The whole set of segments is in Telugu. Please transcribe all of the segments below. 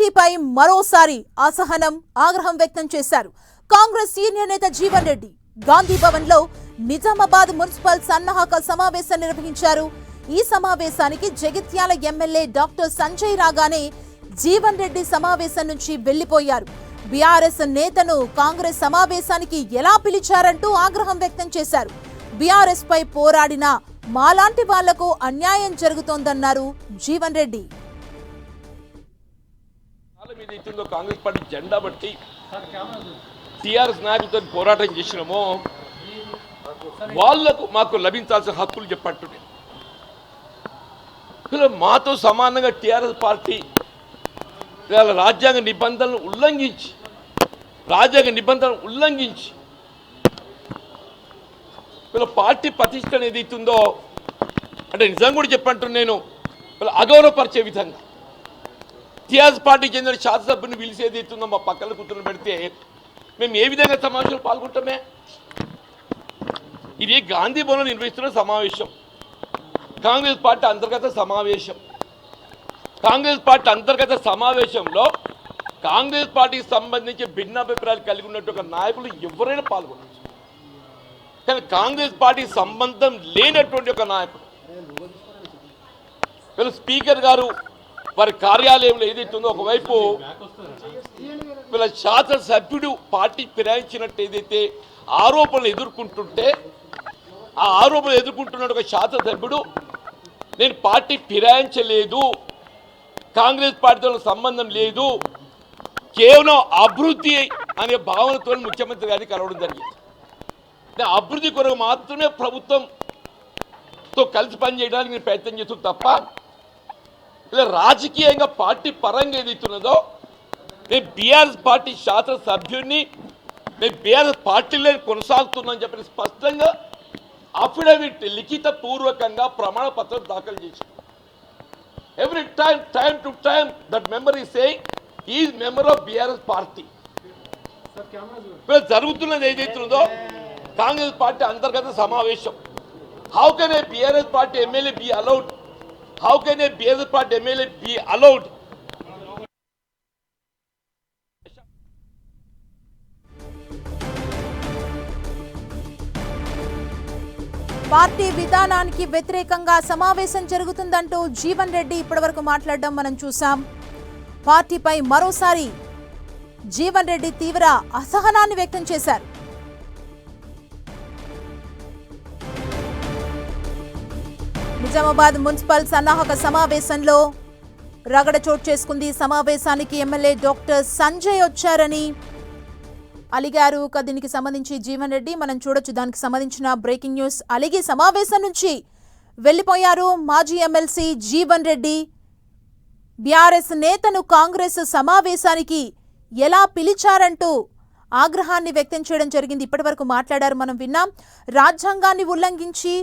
పార్టీపై మరోసారి అసహనం ఆగ్రహం వ్యక్తం చేశారు కాంగ్రెస్ సీనియర్ నేత జీవన్ రెడ్డి. గాంధీ భవన్ లో నిజామాబాద్ మున్సిపల్ సన్నాహక సమావేశం నిర్వహించారు. ఈ సమావేశానికి జగిత్యాల ఎమ్మెల్యే డాక్టర్ సంజయ్ రాగానే జీవన్ రెడ్డి సమావేశం నుంచి వెళ్లిపోయారు. బీఆర్ఎస్ నేతను కాంగ్రెస్ సమావేశానికి ఎలా పిలిచారంటూ ఆగ్రహం వ్యక్తం చేశారు. బీఆర్ఎస్ పై పోరాడిన మాలాంటి వాళ్లకు అన్యాయం జరుగుతోందన్నారు జీవన్ రెడ్డి. కాంగ్రెస్ పార్టీ జెండా బట్టి టీఆర్ఎస్ నాయకులతో పోరాటం చేసినామో వాళ్లకు మాకు లభించాల్సిన హక్కులు చెప్పట్టు మాతో సమానంగా టీఆర్ఎస్ పార్టీ రాజ్యాంగ నిబంధనలు ఉల్లంఘించి పార్టీ ప్రతిష్ట ఏదైతుందో అంటే నిజం కూడా చెప్పంటు నేను అగౌరవపరిచే విధంగా టీఆర్ఎస్ పార్టీకి చెందిన శాసనసభ్యుని పిలిచేది అవుతుందో మా పక్కన కూతురు పెడితే మేము ఏ విధంగా సమావేశంలో పాల్గొంటామే? ఇది గాంధీ భవన్లో నిర్వహిస్తున్న సమావేశం, కాంగ్రెస్ పార్టీ అంతర్గత సమావేశం. కాంగ్రెస్ పార్టీ అంతర్గత సమావేశంలో కాంగ్రెస్ పార్టీకి సంబంధించి భిన్నాభిప్రాయాలు కలిగి ఉన్నట్టు ఒక నాయకులు ఎవరైనా పాల్గొనవచ్చు. కానీ కాంగ్రెస్ పార్టీ సంబంధం లేనటువంటి ఒక నాయకుడు స్పీకర్ గారు వారి కార్యాలయంలో ఏదైతుందో ఒకవైపు వీళ్ళ శాసనసభ్యుడు పార్టీ ఫిరాయించినట్టు ఏదైతే ఆరోపణలు ఎదుర్కొంటుంటే ఆ ఆరోపణలు ఎదుర్కొంటున్న ఒక శాసనసభ్యుడు నేను పార్టీ ఫిరాయించలేదు, కాంగ్రెస్ పార్టీతో సంబంధం లేదు, కేవలం అభివృద్ధి అనే భావనతో ముఖ్యమంత్రి గారిని కలవడం జరిగింది. అభివృద్ధి కొరకు మాత్రమే ప్రభుత్వంతో కలిసి పనిచేయడానికి నేను ప్రయత్నం చేస్తుంది తప్ప ఇలా రాజకీయంగా పార్టీ పరంగా ఏదైతున్నదో నేను బీఆర్ఎస్ పార్టీ శాసనసభ్యుడిని నేను బీఆర్ఎస్ పార్టీలో కొనసాగుతున్నాను చెప్పి స్పష్టంగా అఫిడవిట్ లిఖిత పూర్వకంగా ప్రమాణ పత్రం దాఖలు చేశారు. Every time to time that member is saying he is member of BRS party. జరుగుతున్నది ఏదైతుందో కాంగ్రెస్ పార్టీ అంతర్గత సమావేశం. How can A BRS party MLA be allowed? How can a BJP party MLA be allowed? Party విధానానికి వ్యతిరేకంగా సమావేశం జరుగుతుందంటూ జీవన్ రెడ్డి ఇప్పటివరకు మాట్లాడడం మనం చూసాం. పార్టీపై మరోసారి జీవన్ రెడ్డి తీవ్ర అసహనాన్ని వ్యక్తం చేశారు. నిజామాబాద్ మున్సిపల్ సన్నాహక సమావేశంలో రగడ చోటు చేసుకుంది. సమావేశానికి ఎమ్మెల్యే డాక్టర్ సంజయ్ వచ్చారని అలిగారు. దీనికి సంబంధించి జీవన్ రెడ్డి మనం చూడొచ్చు. దానికి సంబంధించిన బ్రేకింగ్ న్యూస్. అలిగి సమావేశం నుంచి వెళ్లిపోయారు మాజీ ఎమ్మెల్సీ జీవన్ రెడ్డి. బీఆర్ఎస్ నేతను కాంగ్రెస్ సమావేశానికి ఎలా పిలిచారంటూ ఆగ్రహాన్ని వ్యక్తం చేయడం జరిగింది. ఇప్పటివరకు మాట్లాడారు, మనం విన్నాం. రాజ్యాంగాన్ని ఉల్లంఘించి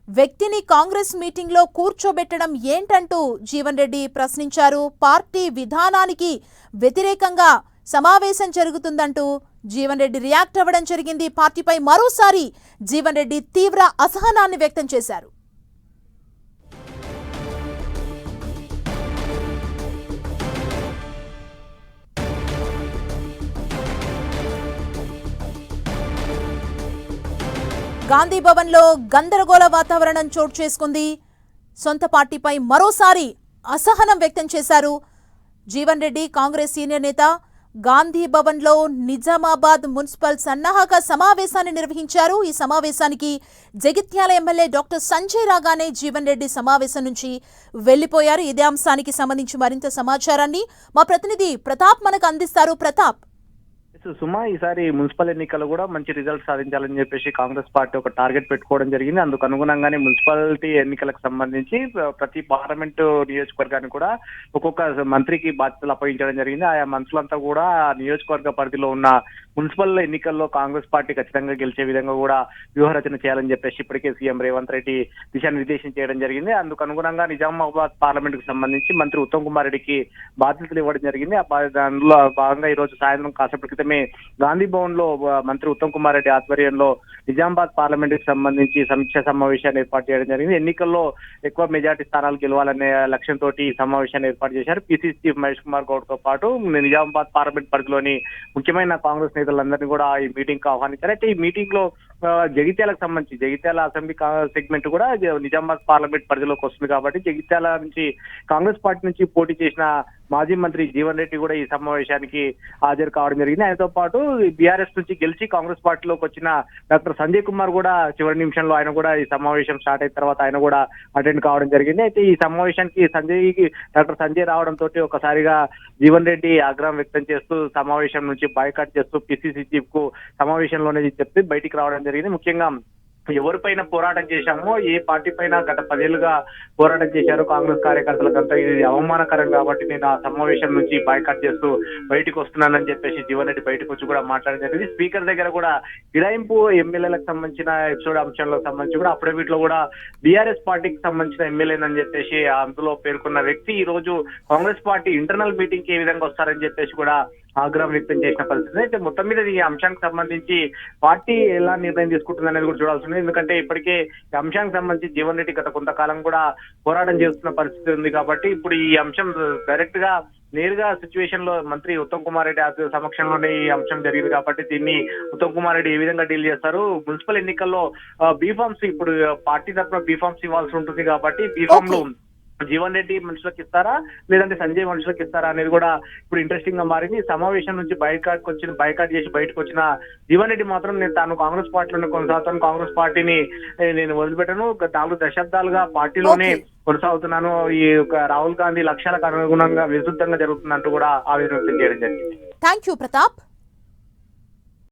వ్యక్తిని కాంగ్రెస్ మీటింగ్ లో కూర్చోబెట్టడం ఏంటంటూ జీవన్ రెడ్డి ప్రశ్నించారు. పార్టీ విధానానికి వ్యతిరేకంగా సమావేశం జరుగుతుందంటూ జీవన్ రెడ్డి రియాక్ట్ అవ్వడం జరిగింది. పార్టీపై మరోసారి జీవన్ రెడ్డి తీవ్ర అసహనాన్ని వ్యక్తం చేశారు. గాంధీ భవన్ లో గందరగోళ వాతావరణం చోటు చేసుకుంది. సొంత పార్టీపై మరోసారి అసహనం వ్యక్తం చేశారు జీవన్ రెడ్డి. కాంగ్రెస్ సీనియర్ నేత గాంధీ భవన్ లో నిజామాబాద్ మున్సిపల్ సన్నాహక సమావేశాన్ని నిర్వహించారు. ఈ సమావేశానికి జగిత్యాల ఎమ్మెల్యే డాక్టర్ సంజయ్ రాగానే జీవన్ రెడ్డి సమావేశం నుంచి వెళ్లిపోయారు. ఇదే అంశానికి సంబంధించి మరింత సమాచారాన్ని మా ప్రతినిధి ప్రతాప్ మనకు అందిస్తారు. ప్రతాప్, సుమా, ఈసారి మున్సిపల్ ఎన్నికలు కూడా మంచి రిజల్ట్ సాధించాలని చెప్పేసి కాంగ్రెస్ పార్టీ ఒక టార్గెట్ పెట్టుకోవడం జరిగింది. అందుకు అనుగుణంగానే మున్సిపాలిటీ ఎన్నికలకు సంబంధించి ప్రతి పార్లమెంటు నియోజకవర్గానికి కూడా ఒక్కొక్క మంత్రికి బాధ్యతలు అప్పగించడం జరిగింది. ఆయా మంత్రులంతా కూడా నియోజకవర్గ పరిధిలో ఉన్న మున్సిపల్ ఎన్నికల్లో కాంగ్రెస్ పార్టీ ఖచ్చితంగా గెలిచే విధంగా కూడా వ్యూహరచన చేయాలని చెప్పేసి ఇప్పటికే సీఎం రేవంత్ రెడ్డి దిశానిర్దేశం చేయడం జరిగింది. అందుకు అనుగుణంగా నిజామాబాద్ పార్లమెంట్ కు సంబంధించి మంత్రి ఉత్తమ్ కుమార్ రెడ్డికి బాధ్యతలు ఇవ్వడం జరిగింది. దానిలో భాగంగా ఈ రోజు సాయంత్రం కాసేపటి క్రితం క్రితమే గాంధీ భవన్ లో మంత్రి ఉత్తమ్ కుమార్ రెడ్డి ఆధ్వర్యంలో నిజామాబాద్ పార్లమెంట్ కి సంబంధించి సమీక్ష సమావేశాన్ని ఏర్పాటు చేయడం జరిగింది. ఎన్నికల్లో ఎక్కువ మెజార్టీ స్థానాలు గెలవాలనే లక్ష్యంతో ఈ సమావేశాన్ని ఏర్పాటు చేశారు. పిసిసి చీఫ్ మహేష్ కుమార్ గౌడ్ తో పాటు నిజామాబాద్ పార్లమెంట్ పరిధిలోని ముఖ్యమైన కాంగ్రెస్ నేతలందరినీ కూడా ఈ మీటింగ్ కు ఆహ్వానించారు. అయితే ఈ మీటింగ్ లో జగిత్యాలకు సంబంధించి జగిత్యాల అసెంబ్లీ సెగ్మెంట్ కూడా నిజామాబాద్ పార్లమెంట్ పరిధిలోకి వస్తుంది కాబట్టి జగిత్యాల నుంచి కాంగ్రెస్ పార్టీ నుంచి పోటీ చేసిన మాజీ మంత్రి జీవన్ రెడ్డి కూడా ఈ సమావేశానికి హాజరు కావడం జరిగింది. ఆయనతో పాటు బీఆర్ఎస్ నుంచి గెలిచి కాంగ్రెస్ పార్టీలోకి వచ్చిన డాక్టర్ సంజయ్ కుమార్ కూడా చివరి నిమిషంలో ఆయన కూడా ఈ సమావేశం స్టార్ట్ అయిన తర్వాత ఆయన కూడా అటెండ్ కావడం జరిగింది. అయితే ఈ సమావేశానికి డాక్టర్ సంజయ్ రావడంతో ఒకసారిగా జీవన్ రెడ్డి ఆగ్రహం వ్యక్తం చేస్తూ సమావేశం నుంచి బాయ్కాట్ చేస్తూ పిసిసి చీఫ్ కు సమావేశంలోనే చెప్పి బయటికి రావడం జరిగింది. ముఖ్యంగా ఎవరిపైన పోరాటం చేశామో, ఏ పార్టీ పైన గత 10 ఏళ్లుగా పోరాటం చేశారో కాంగ్రెస్ కార్యకర్తలకంతా ఇది అవమానకరం కాబట్టి నేను ఆ సమావేశం నుంచి బాయ్కాట్ చేస్తూ బయటకు వస్తున్నానని చెప్పేసి జీవన్ రెడ్డి బయటకు వచ్చి కూడా మాట్లాడడం జరిగింది. స్పీకర్ దగ్గర కూడా ఫిరాయింపు ఎమ్మెల్యేలకు సంబంధించిన ఎపిసోడ్ అంశాలకు సంబంధించి కూడా అఫిడవిట్ లో కూడా బీఆర్ఎస్ పార్టీకి సంబంధించిన ఎమ్మెల్యేనని చెప్పేసి అందులో పేర్కొన్న వ్యక్తి ఈ రోజు కాంగ్రెస్ పార్టీ ఇంటర్నల్ మీటింగ్ కి ఏ విధంగా వస్తారని చెప్పేసి కూడా ఆగ్రహం వ్యక్తం చేసిన పరిస్థితి. అయితే మొత్తం మీద ఈ అంశానికి సంబంధించి పార్టీ ఎలా నిర్ణయం తీసుకుంటుంది అనేది కూడా చూడాల్సి ఉంది. ఎందుకంటే ఇప్పటికే ఈ అంశానికి సంబంధించి జీవన్ రెడ్డి గత కొంతకాలం కూడా పోరాటం చేస్తున్న పరిస్థితి ఉంది కాబట్టి ఇప్పుడు ఈ అంశం డైరెక్ట్ గా నేరుగా సిచ్యువేషన్ లో మంత్రి ఉత్తమ్ కుమార్ రెడ్డి సమక్షంలోనే ఈ అంశం జరిగింది కాబట్టి దీన్ని ఉత్తమ్ కుమార్ రెడ్డి ఏ విధంగా డీల్ చేస్తారు, మున్సిపల్ ఎన్నికల్లో బీఫామ్స్ ఇప్పుడు పార్టీ తరఫున బీఫామ్స్ ఇవ్వాల్సి ఉంటుంది కాబట్టి బీఫామ్ లో జీవన్ రెడ్డి మనుషులకు ఇస్తారా లేదంటే సంజయ్ మనుషులకు ఇస్తారా అనేది కూడా ఇప్పుడు ఇంట్రెస్టింగ్ గా మారింది. సమావేశం నుంచి బైకాట్ చేసి బయటకు వచ్చిన జీవన్ రెడ్డి మాత్రం నేను తాను కాంగ్రెస్ పార్టీలోనే కొనసాగుతాను, కాంగ్రెస్ పార్టీని నేను వదిలిపెట్టను, 4 దశాబ్దాలుగా పార్టీలోనే కొనసాగుతున్నాను, ఈ రాహుల్ గాంధీ లక్ష్యాలకు అనుగుణంగా విరుద్ధంగా జరుగుతుందంటూ కూడా ఆవేదన వ్యక్తం చేయడం జరిగింది. Thank you Pratap.